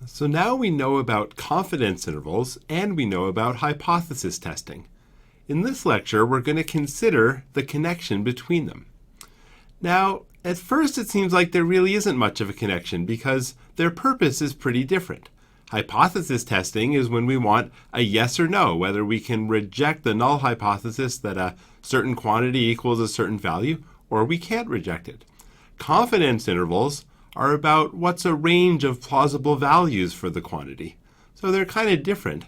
So now we know about confidence intervals and we know about hypothesis testing. In this lecture, we're going to consider the connection between them. Now, at first it seems like there really isn't much of a connection because their purpose is pretty different. Hypothesis testing is when we want a yes or no, whether we can reject the null hypothesis that a certain quantity equals a certain value, or we can't reject it. Confidence intervals are about what's a range of plausible values for the quantity. So they're kind of different.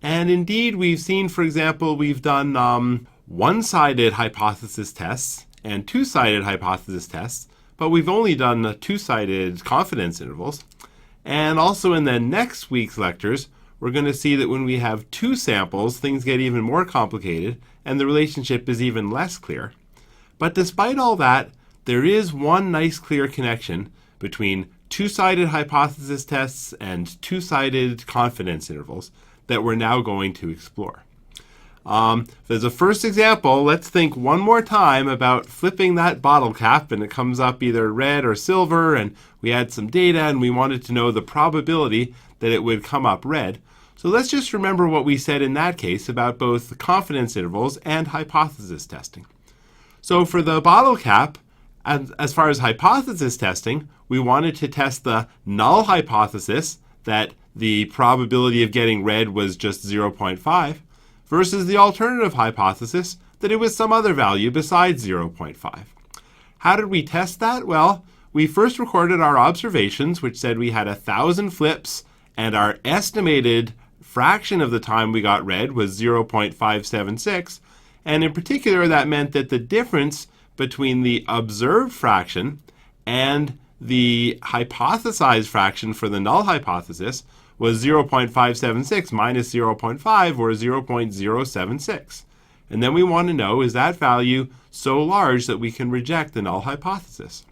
And indeed, we've seen, for example, we've done one-sided hypothesis tests and two-sided hypothesis tests, but we've only done two-sided confidence intervals. And also in the next week's lectures, we're going to see that when we have two samples, things get even more complicated and the relationship is even less clear. But despite all that, there is one nice clear connection between two-sided hypothesis tests and two-sided confidence intervals that we're now going to explore. As a first example, let's think one more time about flipping that bottle cap and it comes up either red or silver, and we had some data and we wanted to know the probability that it would come up red. So let's just remember what we said in that case about both the confidence intervals and hypothesis testing. So for the bottle cap, as far as hypothesis testing, we wanted to test the null hypothesis that the probability of getting red was just 0.5 versus the alternative hypothesis that it was some other value besides 0.5. How did we test that? Well, we first recorded our observations, which said we had 1,000 flips and our estimated fraction of the time we got red was 0.576. And in particular, that meant that the difference between the observed fraction and the hypothesized fraction for the null hypothesis was 0.576 minus 0.5, or 0.076. And then we want to know, is that value so large that we can reject the null hypothesis?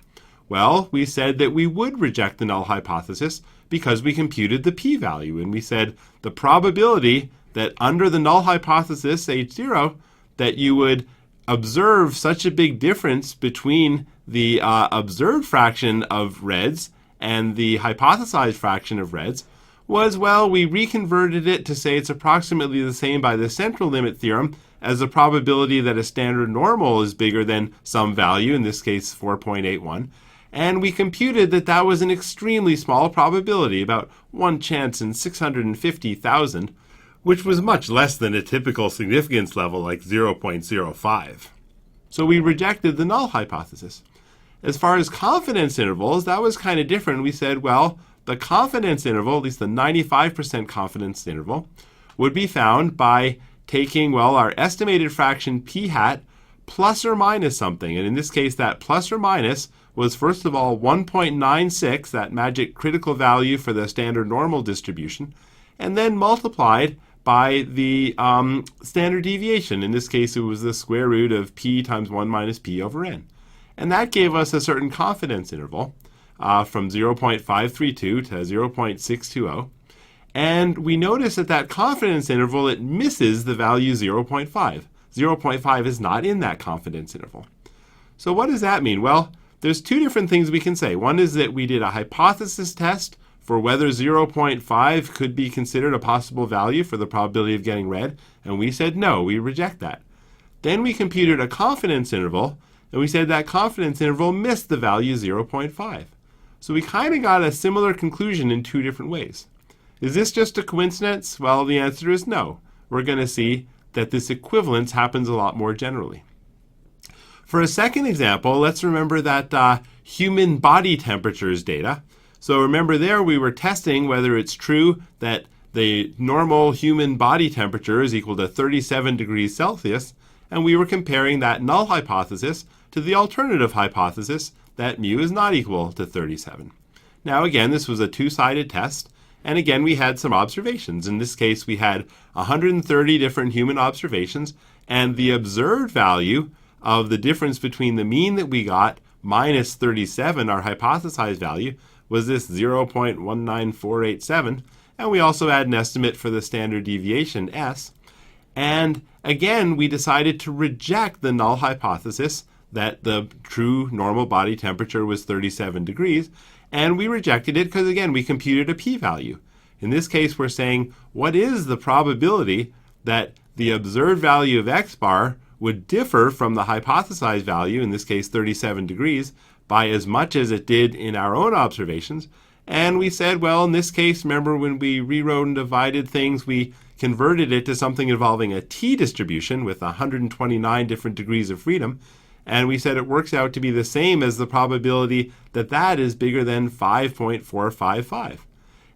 Well, we said that we would reject the null hypothesis because we computed the p-value, and we said the probability that under the null hypothesis, h0, that you would observe such a big difference between the observed fraction of reds and the hypothesized fraction of reds was, well, we reconverted it to say it's approximately the same by the central limit theorem as the probability that a standard normal is bigger than some value, in this case 4.81. And we computed that that was an extremely small probability, about 1 chance in 650,000, which was much less than a typical significance level like 0.05. So we rejected the null hypothesis. As far as confidence intervals, that was kind of different. We said, well, the confidence interval, at least the 95% confidence interval, would be found by taking, well, our estimated fraction p hat plus or minus something. And in this case, that plus or minus was, first of all, 1.96, that magic critical value for the standard normal distribution, and then multiplied by the standard deviation. In this case, it was the square root of p times 1 minus p over n. And that gave us a certain confidence interval from 0.532 to 0.620. And we notice that that confidence interval, it misses the value 0.5. 0.5 is not in that confidence interval. So what does that mean? Well, there's two different things we can say. One is that we did a hypothesis test for whether 0.5 could be considered a possible value for the probability of getting red, and we said no, we reject that. Then we computed a confidence interval, and we said that confidence interval missed the value 0.5. So we kind of got a similar conclusion in two different ways. Is this just a coincidence? Well, the answer is no. We're going to see that this equivalence happens a lot more generally. For a second example, let's remember that human body temperatures data. So remember there we were testing whether it's true that the normal human body temperature is equal to 37 degrees Celsius, and we were comparing that null hypothesis to the alternative hypothesis that mu is not equal to 37. Now again, this was a two-sided test, and again we had some observations. In this case, we had 130 different human observations, and the observed value of the difference between the mean that we got minus 37, our hypothesized value, was this 0.19487, and we also had an estimate for the standard deviation s. And again, we decided to reject the null hypothesis that the true normal body temperature was 37 degrees, and we rejected it because, again, we computed a p-value. In this case, we're saying, what is the probability that the observed value of x bar would differ from the hypothesized value, in this case 37 degrees, by as much as it did in our own observations? And we said, well, in this case, remember when we rewrote and divided things, we converted it to something involving a t-distribution with 129 different degrees of freedom. And we said it works out to be the same as the probability that that is bigger than 5.455.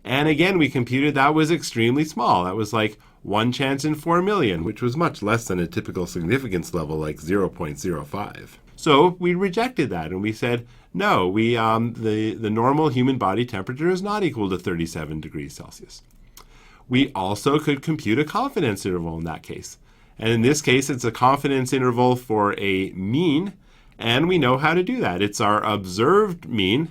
And again, we computed that was extremely small. That was like 1 chance in 4 million, which was much less than a typical significance level like 0.05. So we rejected that and we said, no, the normal human body temperature is not equal to 37 degrees Celsius. We also could compute a confidence interval in that case. And in this case, it's a confidence interval for a mean, and we know how to do that. It's our observed mean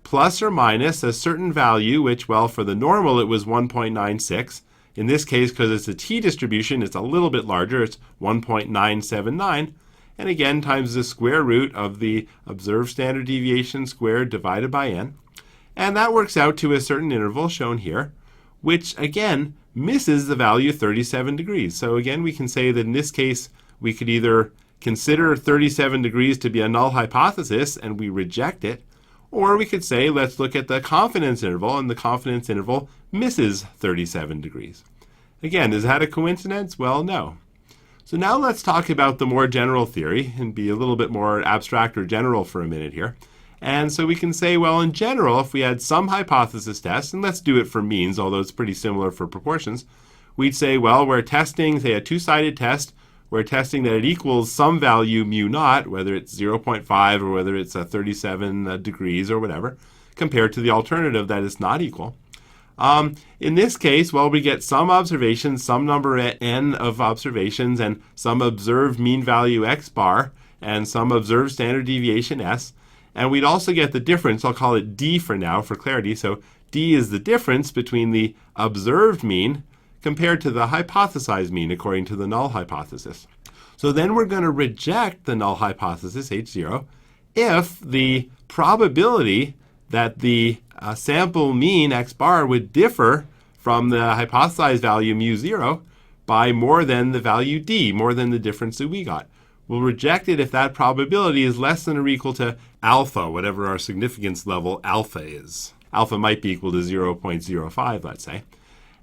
plus or minus a certain value, which, well, for the normal, it was 1.96. In this case, because it's a t-distribution, it's a little bit larger. It's 1.979. And again, times the square root of the observed standard deviation squared divided by n. And that works out to a certain interval shown here, which, again, misses the value 37 degrees. So again, we can say that in this case, we could either consider 37 degrees to be a null hypothesis and we reject it, or we could say, let's look at the confidence interval, and the confidence interval misses 37 degrees. Again, is that a coincidence? Well, no. So now let's talk about the more general theory and be a little bit more abstract or general for a minute here. And so we can say, well, in general, if we had some hypothesis test, and let's do it for means, although it's pretty similar for proportions, we'd say, well, we're testing, say, a two-sided test. We're testing that it equals some value mu naught, whether it's 0.5 or whether it's 37 degrees or whatever, compared to the alternative that is not equal. In this case, well, we get some observations, some number n of observations, and some observed mean value x bar, and some observed standard deviation s. And we'd also get the difference, I'll call it d for now for clarity. So d is the difference between the observed mean compared to the hypothesized mean according to the null hypothesis. So then we're going to reject the null hypothesis, H0, if the probability that the sample mean x bar would differ from the hypothesized value mu 0 by more than the value d, more than the difference that we got. We'll reject it if that probability is less than or equal to alpha, whatever our significance level alpha is. Alpha might be equal to 0.05, let's say.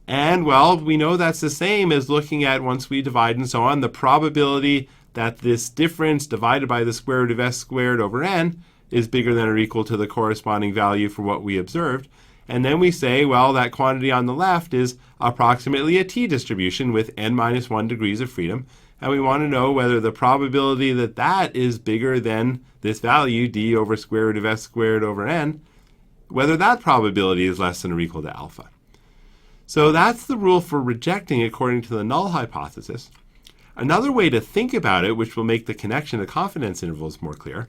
And, well, we know that's the same as looking at, once we divide and so on, the probability that this difference divided by the square root of s squared over n is bigger than or equal to the corresponding value for what we observed. And then we say, well, that quantity on the left is approximately a t-distribution with n minus 1 degrees of freedom. And we want to know whether the probability that that is bigger than this value, d over square root of s squared over n, whether that probability is less than or equal to alpha. So that's the rule for rejecting according to the null hypothesis. Another way to think about it, which will make the connection to confidence intervals more clear,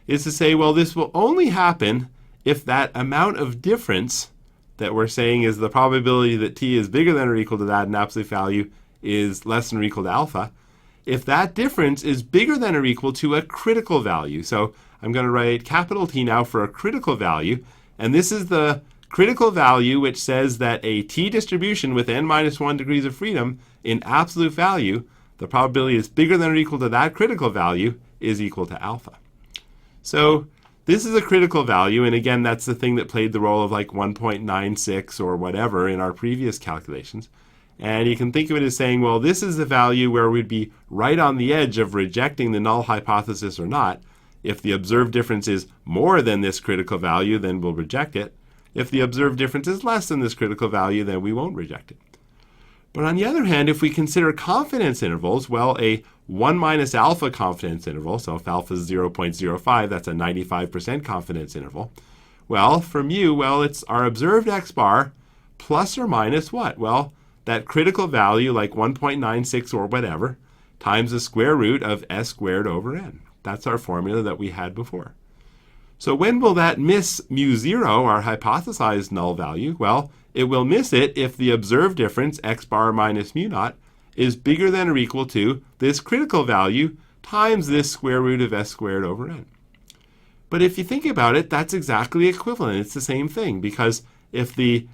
is to say, well, this will only happen if that amount of difference that we're saying is the probability that t is bigger than or equal to that in absolute value is less than or equal to alpha, if that difference is bigger than or equal to a critical value. So I'm going to write capital T now for a critical value, and this is the critical value which says that a t-distribution with n minus 1 degrees of freedom in absolute value, the probability is bigger than or equal to that critical value is equal to alpha. So this is a critical value, and again, that's the thing that played the role of like 1.96 or whatever in our previous calculations. And you can think of it as saying, well, this is the value where we'd be right on the edge of rejecting the null hypothesis or not. If the observed difference is more than this critical value, then we'll reject it. If the observed difference is less than this critical value, then we won't reject it. But on the other hand, if we consider confidence intervals, well, a 1 minus alpha confidence interval, so if alpha is 0.05, that's a 95% confidence interval. Well, for mu, well, it's our observed x bar plus or minus what? Well, that critical value, like 1.96 or whatever, times the square root of s squared over n. That's our formula that we had before. So when will that miss mu 0, our hypothesized null value? Well, it will miss it if the observed difference, x bar minus mu naught, is bigger than or equal to this critical value times this square root of s squared over n. But if you think about it, that's exactly equivalent. It's the same thing, because if the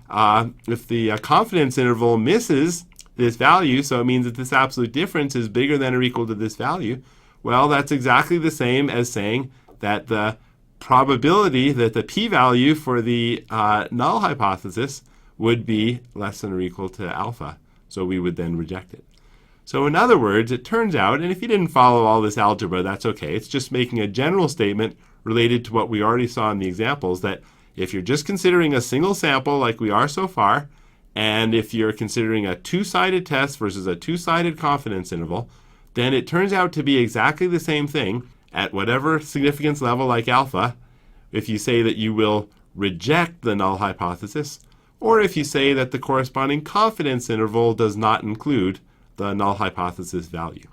confidence interval misses this value, so it means that this absolute difference is bigger than or equal to this value, well, that's exactly the same as saying that the probability that the p-value for the null hypothesis would be less than or equal to alpha. So we would then reject it. So in other words, it turns out, and if you didn't follow all this algebra, that's okay. It's just making a general statement related to what we already saw in the examples, that if you're just considering a single sample like we are so far, and if you're considering a two-sided test versus a two-sided confidence interval, then it turns out to be exactly the same thing at whatever significance level like alpha, if you say that you will reject the null hypothesis, or if you say that the corresponding confidence interval does not include the null hypothesis value.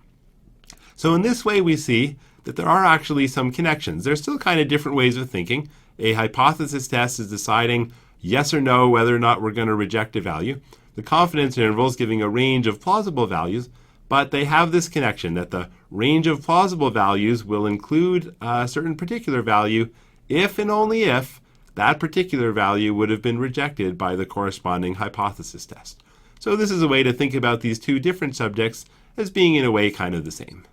So in this way we see that there are actually some connections. There's still kind of different ways of thinking. A hypothesis test is deciding yes or no whether or not we're going to reject a value. The confidence interval is giving a range of plausible values, but they have this connection that the range of plausible values will include a certain particular value if and only if that particular value would have been rejected by the corresponding hypothesis test. So this is a way to think about these two different subjects as being in a way kind of the same.